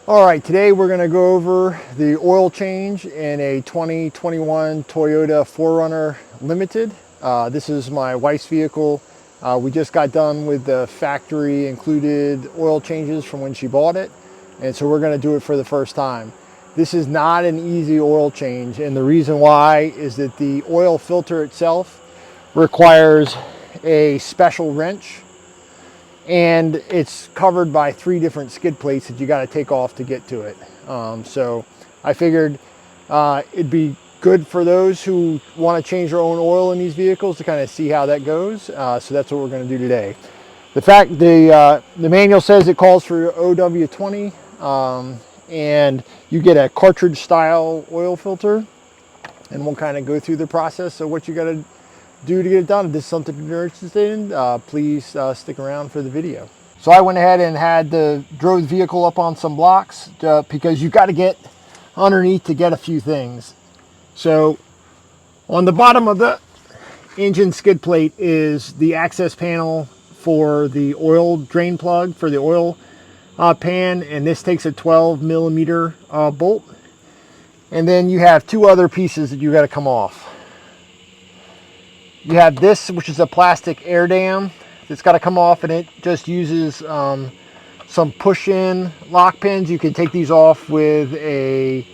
All right, today we're going to go over the oil change in a 2021 Toyota 4Runner Limited. This is my wife's vehicle. We just got done with the factory included oil changes from when she bought it, and so we're going to do it for the first time. This is not an easy oil change, and the reason why is that the oil filter itself requires a special wrench, and it's covered by 3 different skid plates that you got to take off to get to it. So I figured it'd be good for those who want to change their own oil in these vehicles to kind of see how that goes. So that's what we're going to do today. The manual says it calls for OW20, and you get a cartridge style oil filter, and we'll kind of go through the process of what you got to do to get it done. If this is something you're interested in, please stick around for the video. So I went ahead and drove the vehicle up on some blocks because you got to get underneath to get a few things. So on the bottom of the engine skid plate is the access panel for the oil drain plug for the oil pan, and this takes a 12 millimeter bolt. And then you have 2 other pieces that you got to come off. You have this, which is a plastic air dam that's got to come off, and it just uses some push-in lock pins. You can take these off with a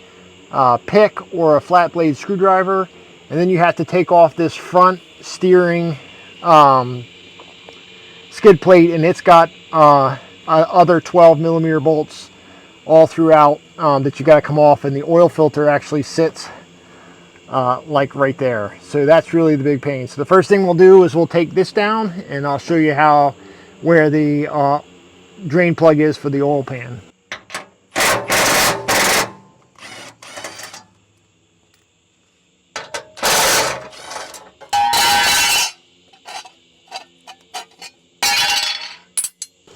pick or a flat blade screwdriver, and then you have to take off this front steering skid plate, and it's got other 12 millimeter bolts all throughout that you got to come off, and the oil filter actually sits like right there. So that's really the big pain. So the first thing we'll do is we'll take this down, and I'll show you where the drain plug is for the oil pan.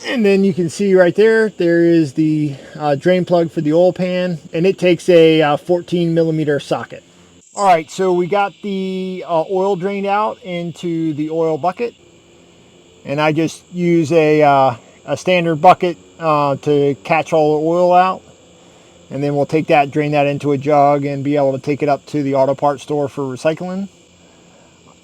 And then you can see right there is the drain plug for the oil pan, and it takes a 14 millimeter socket. All right, so we got the oil drained out into the oil bucket, and I just use a standard bucket to catch all the oil out, and then we'll take that, drain that into a jug, and be able to take it up to the auto parts store for recycling.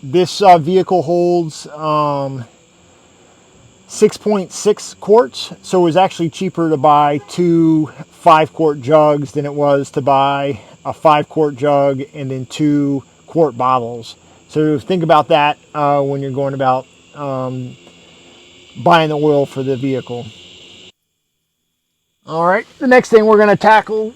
This vehicle holds 6.6 quarts, so it was actually cheaper to buy 2 5-quart jugs than it was to buy a 5-quart jug and then 2 quart bottles. So think about that when you're going about buying the oil for the vehicle. All right, the next thing we're going to tackle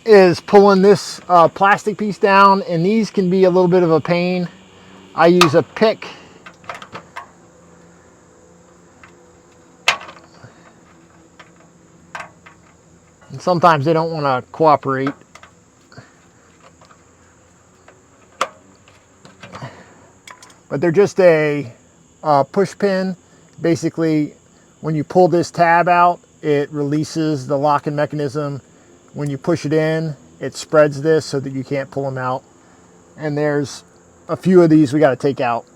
is pulling this plastic piece down, and these can be a little bit of a pain. I use a pick. And sometimes they don't want to cooperate. But they're just a push pin. Basically, when you pull this tab out, it releases the locking mechanism. When you push it in, it spreads this so that you can't pull them out. And there's a few of these we got to take out.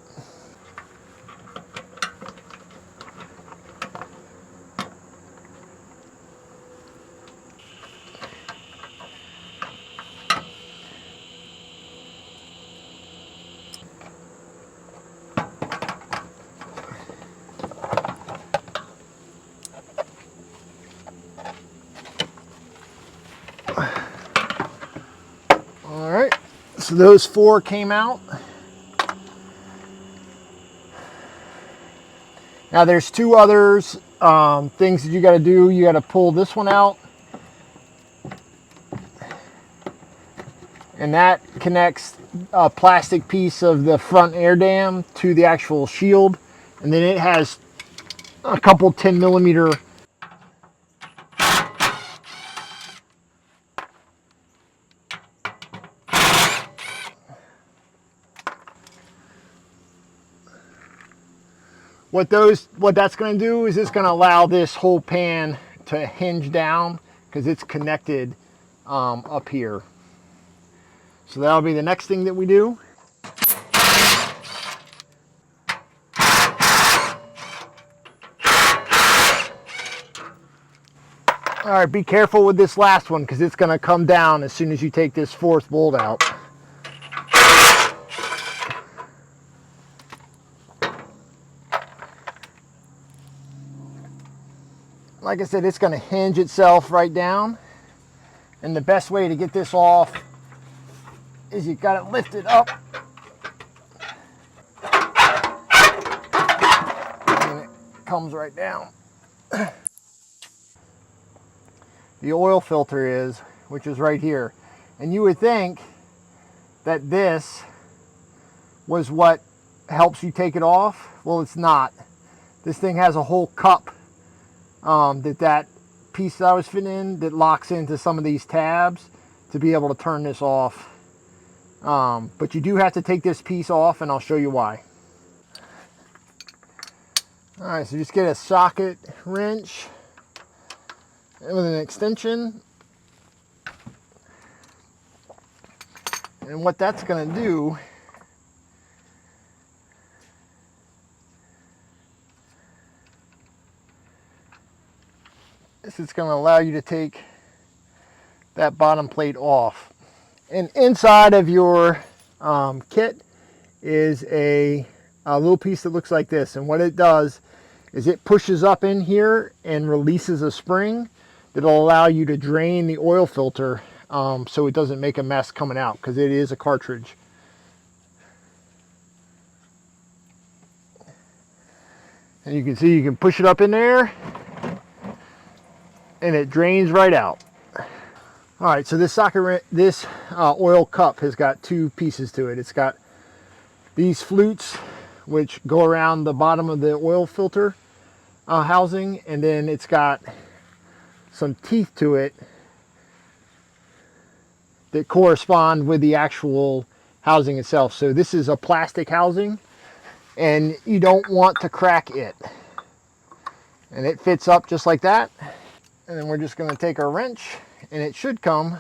All right, so those 4 came out. Now there's 2 others, things that you got to do. You got to pull this one out, and that connects a plastic piece of the front air dam to the actual shield, and then it has a couple 10 millimeter what that's going to do is it's going to allow this whole pan to hinge down because it's connected up here. So that'll be the next thing that we do. All right, be careful with this last one because it's going to come down as soon as you take this fourth bolt out. Like I said, it's going to hinge itself right down. And the best way to get this off is you got to lift it up. And it comes right down. The oil filter is, which is right here. And you would think that this was what helps you take it off. Well, it's not. This thing has a whole cup that piece that I was fitting in that locks into some of these tabs to be able to turn this off. But you do have to take this piece off, and I'll show you why. All right, so just get a socket wrench with an extension. And what that's going to do is it's going to allow you to take that bottom plate off. And inside of your kit is a little piece that looks like this. And what it does is it pushes up in here and releases a spring that'll allow you to drain the oil filter so it doesn't make a mess coming out, because it is a cartridge. And you can see you can push it up in there and it drains right out. All right, so this oil cup has got two pieces to it. It's got these flutes which go around the bottom of the oil filter housing, and then it's got some teeth to it that correspond with the actual housing itself. So this is a plastic housing, and you don't want to crack it. And it fits up just like that. And then we're just going to take our wrench, and it should come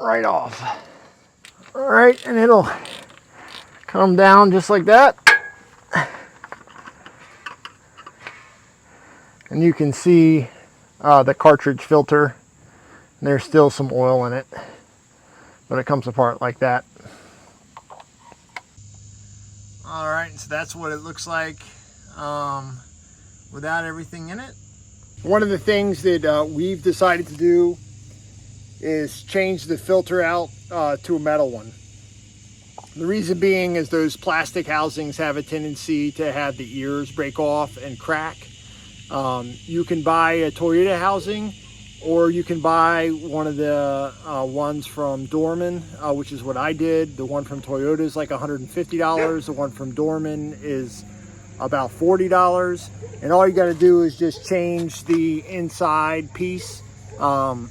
right off. All right, and it'll come down just like that. And you can see the cartridge filter. There's still some oil in it, but it comes apart like that. All right, so that's what it looks like without everything in it. One of the things that we've decided to do is change the filter out to a metal one. The reason being is those plastic housings have a tendency to have the ears break off and crack. You can buy a Toyota housing, or you can buy one of the ones from Dorman, which is what I did. The one from Toyota is like $150. The one from Dorman is about $40. And all you got to do is just change the inside piece. So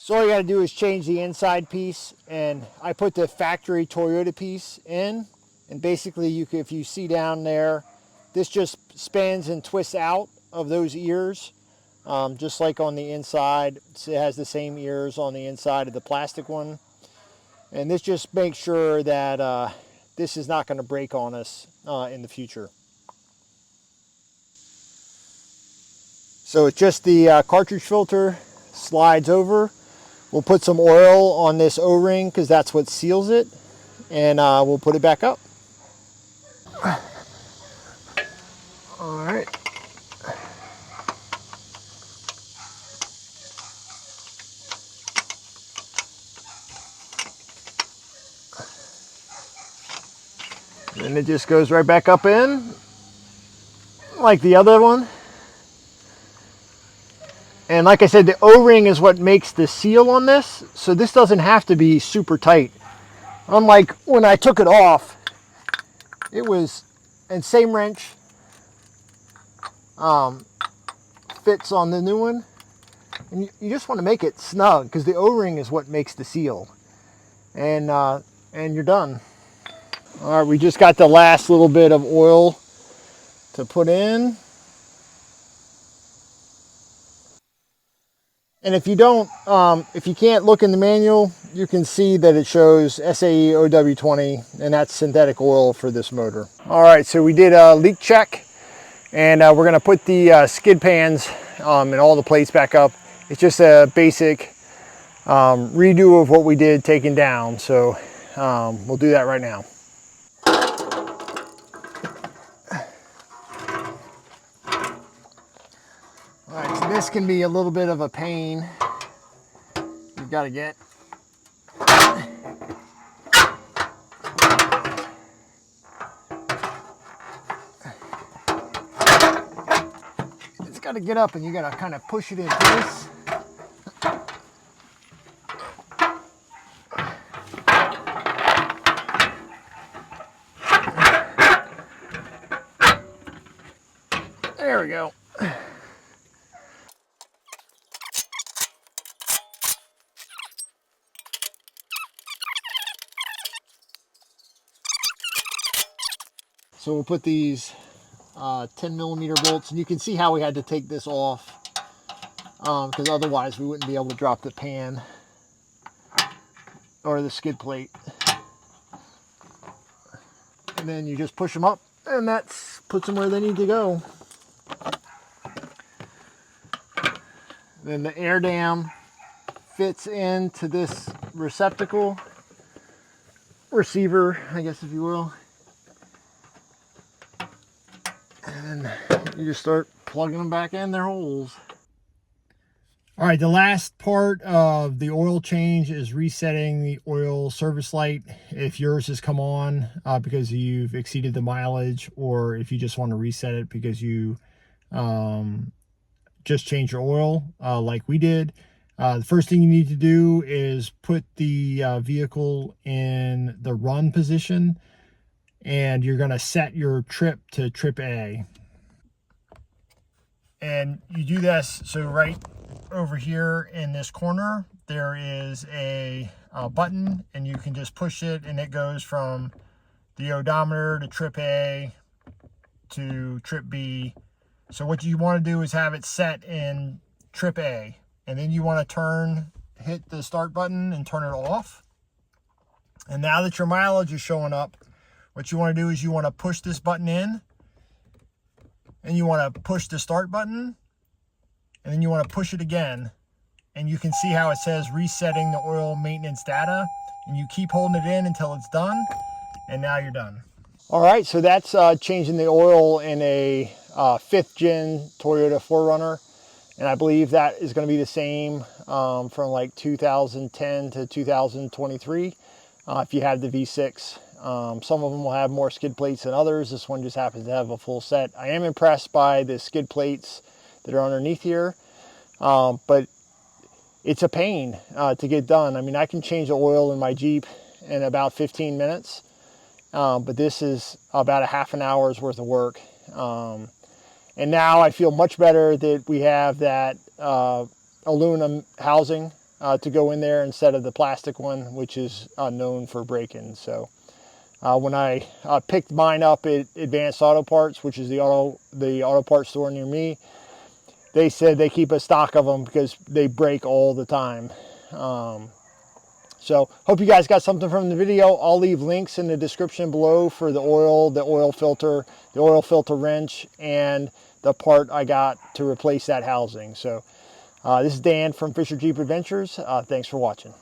all you got to do is change the inside piece, and I put the factory Toyota piece in, and basically if you see down there, this just spins and twists out of those ears, just like on the inside. It has the same ears on the inside of the plastic one, and this just makes sure that this is not going to break on us in the future. So it's just the cartridge filter slides over. We'll put some oil on this O-ring because that's what seals it, and we'll put it back up. All right. And it just goes right back up in like the other one. And like I said, the O-ring is what makes the seal on this, so this doesn't have to be super tight. Unlike when I took it off, it was, and same wrench fits on the new one. And you just want to make it snug, because the O-ring is what makes the seal. And you're done. All right, we just got the last little bit of oil to put in. And if you don't, if you can't look in the manual, you can see that it shows SAE OW20, and that's synthetic oil for this motor. All right, so we did a leak check, And we're gonna put the skid pans and all the plates back up. It's just a basic redo of what we did taking down. So we'll do that right now. All right, so this can be a little bit of a pain. You've got to get got to get up and you got to kind of push it in place. There we go. So we'll put these 10mm bolts, and you can see how we had to take this off because otherwise we wouldn't be able to drop the pan or the skid plate. And then you just push them up, and that puts them where they need to go. Then the air dam fits into this receptacle, receiver, I guess if you will. And you just start plugging them back in their holes. All right, the last part of the oil change is resetting the oil service light. If yours has come on because you've exceeded the mileage, or if you just want to reset it because you just changed your oil like we did. The first thing you need to do is put the vehicle in the run position, and you're going to set your trip to trip A. And you do this, so right over here in this corner, there is a button, and you can just push it, and it goes from the odometer to trip A to trip B. So what you want to do is have it set in trip A, and then you want to hit the start button and turn it off. And now that your mileage is showing up, what you want to do is you want to push this button in, and you want to push the start button, and then you want to push it again. And you can see how it says resetting the oil maintenance data, and you keep holding it in until it's done, and now you're done. All right, so that's changing the oil in a 5th gen Toyota 4Runner, and I believe that is going to be the same from like 2010 to 2023 if you have the V6. Some of them will have more skid plates than others. This one just happens to have a full set. I am impressed by the skid plates that are underneath here, but it's a pain to get done. I mean, I can change the oil in my Jeep in about 15 minutes, but this is about a half an hour's worth of work. And now I feel much better that we have that aluminum housing to go in there instead of the plastic one, which is known for break-ins. So when I picked mine up at Advanced Auto Parts, which is the auto parts store near me, they said they keep a stock of them because they break all the time. So hope you guys got something from the video. I'll leave links in the description below for the oil filter, the oil filter wrench, and the part I got to replace that housing. So this is Dan from Fisher Jeep Adventures. Thanks for watching.